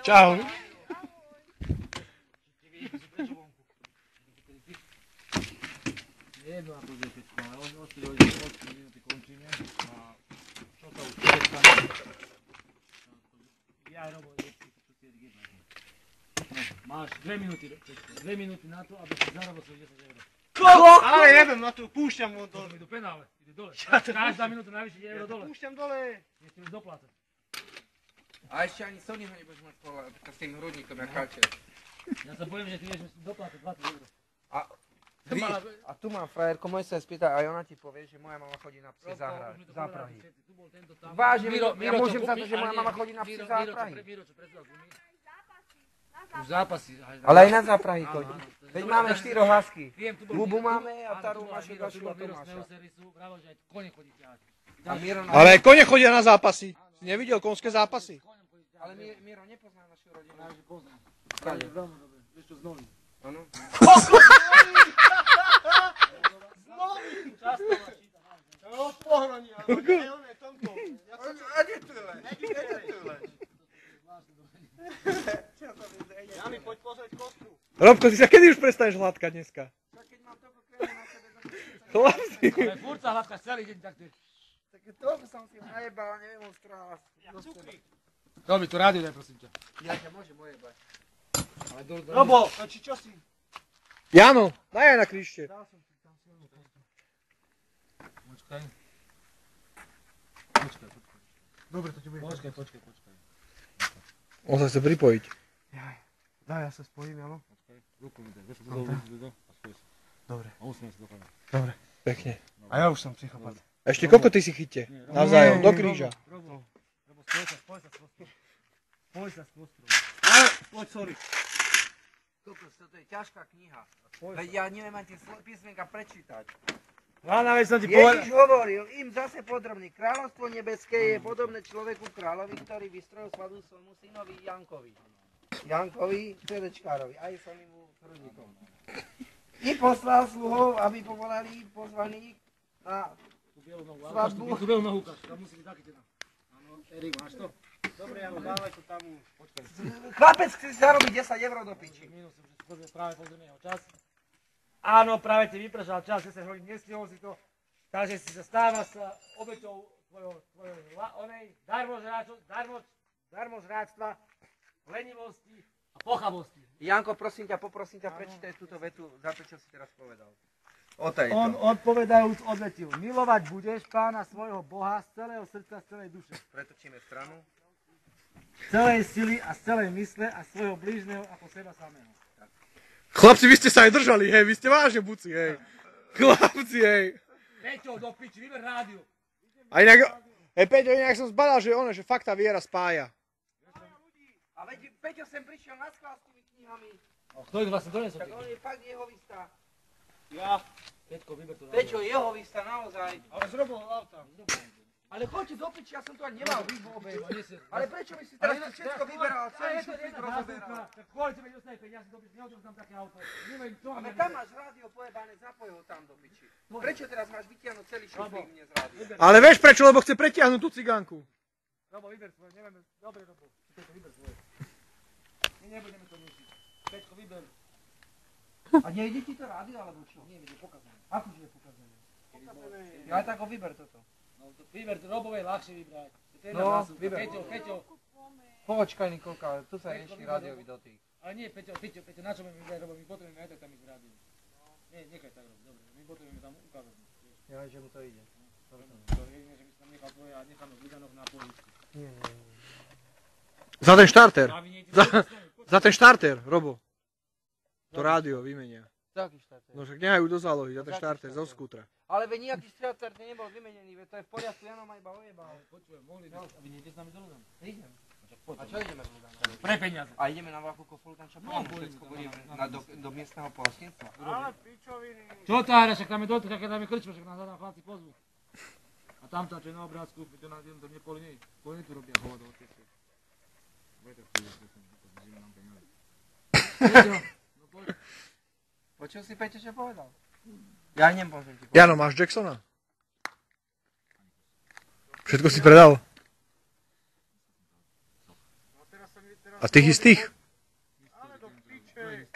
Čau. Jedno ako je pečko, ale odsť minúty končíme a čo sa už stane? Ja Robo, máš 2 minúty, 2 minúty na to, aby si zarobil svoj 10 €. Ale neviem, na to púšťam ho dole. Idú penále, ide dole. Každá minúta najvyššie 10 € dole. Púšťam dole. Nechcem už doplácať. A ešte ani Sony ho nebudeš mať s tým hrudníkom, jak Kalče. Ja sa bojím, že ty vieš doplácať 20 €. A tu mám frajerko, môj sa spýta, aj ona ti povie, že moja mama chodí na psy za Prahy. Vážne, ja môžem za to, že moja mama chodí na psy za Prahy. Už zápasy. Ale aj na záprahy chodí. Veď máme 4 husky. Bubu máme a Taru máš ďalšiu a Tomáša. Ale aj kone chodia na zápasy. Si nevidel konské zápasy? Ale Miro nepozná našu rodinu. Vieš čo, znovu. Áno. Pohroní, ale nie on je tomto. A kde tu lež? Jani, poď pozrieť kostru. Robko, ty sa kedy už prestaneš hladkať dneska? Keď mám toľko krémy na sebe, Chlapci. Ale furt sa hladkáš celý deň, tak ty. tak toľko som si najebal, neviem ostrovať. Robi, tu rádio daj, prosím ťa. Ja ťa môžem ojebať. Robo, či čo si? Jano, daj aj na kryšte. Počkaj. Dobre, to ti bude. Počkaj. On sa chce pripojiť. Daj, ja sa spojím, Jano. Počkaj. Ruku mi daj, vieš, do a spoj sa. Dobre. A usmej sa do kamery. Dobre, pekne. A ja už som psychopat. Ešte koľko ty si chytte? Navzájom, do kríža. Robo, spoj sa s kostrom. Spoj sa s kostrom. Poď, sorry. Kokos, toto je ťažká kniha. Veď ja neviem ani tie písmenka prečítať. Lána, veď som ti povedal. Ježiš hovoril, im zase podrobný. Kráľovstvo nebeské je podobné človeku kráľovi, ktorý vystrojil svadbu svojmu synovi Jankovi. Jankovi, CDčkárovi, aj samým hrudníkom. I poslal sluhov, aby povolali pozvaných na svadbu. Tu bielu nohu ukáž, tam musí byť zachytená. Áno, Erik, máš to? Dobre, Jano, dávaj to tam už. Počkaj. Chlapec chce si zarobiť 10 € do piči. Minus, práve pozrieme jeho čas. Áno, práve ti vypršal čas, 10 hodín, nestihol si to. Takže si sa stáva sa obeťou tvojho darmozráctva, lenivosti a pochavosti. Janko, prosím ťa, poprosím ťa, prečítaj túto vetu za to, čo si teraz povedal. O tejto. On odpovedajúc odvetil, milovať budeš Pána svojho Boha z celého srdca, z celej duše, Pretočíme stranu. z celej sily a z celej mysle a svojho blížneho ako seba samého. Chlapci, vy ste sa aj držali, hej, vy ste vážne buci, hej. Chlapci, hej. Peťo, do piči, vyber rádio. A inak, Peťo, inak som zbadal, že fakt tá viera spája. A veď Peťo sem prišiel na sklad s tými knihami. Kto ich vlastne donesol? Tak on je fakt jehovista. Ja. Peťko, vyber to rádio. Peťo, jehovista naozaj. Ale z Robou auta. Ale choďte do piči, ja som to ani nemal. Ale prečo mi si Ale teraz všetko vyberal, celý šupík rozoberal? Tak chváľte mi dostane peniaze do piči, neodovzdám také auto. Neviem, čo Ale tam máš rádio pojebané, zapoj ho tam do piči. Prečo teraz máš vytiahnuť celý šupík mne z rádia? Ale vieš prečo, lebo chce pretiahnuť tú cigánku. Robo, vyber svoje, nevieme. Dobre, Robo. Peťko, vyber svoje. My nebudeme to ničiť. Peťko, vyber. A nejde ti to rádio, alebo čo? Nie, je pokazané. Akože je pokazané? Ja tak ho vyber toto. No, vyber, Robové je ľahšie vybrať. No, vyber. Peťo. Počkaj, Nikolka, tu sa rieši rádiový dotyk. Ale nie, Peťo, na čo mi vybrať, Robo, my potrebujeme aj tak tam ísť v rádiu. Nie, nechaj tak robiť, dobre, my potrebujeme tam ukázať. Ja, že mu to ide. To je jedine, že by si tam nechal tvoje a necháme Vidanov na poličku. Nie. Za ten štarter. Za ten štarter, Robo. To rádio vymenia. Taký štarter. No však nehajú do zálohy, za ten štarter, zo skútra. Ale veď nejaký štarter nebol vymenený, veď to je v poriadku, Jano ma iba ojebal. Počujem, mohli by, a vy nejdete s nami do Lugana? Idem. A čo ideme v Lugana? Pre peniaze. A ideme na vlaku Kofolu, tam čo potom všetko budeme do miestneho pohostinstva. Ale pičoviny. Čo tára, však tam je dotyk, tam je krčma, však nás zadám chlapci pozvu. A tam čo je na obrázku, to na jednom nepoli nie. Poli tu robia hovado od tejto. Počul si Peťo, čo povedal? Ja nemôžem ti povedať. Jano, máš Jacksona? Všetko si predal? No teraz A tých istých? Ale do piče.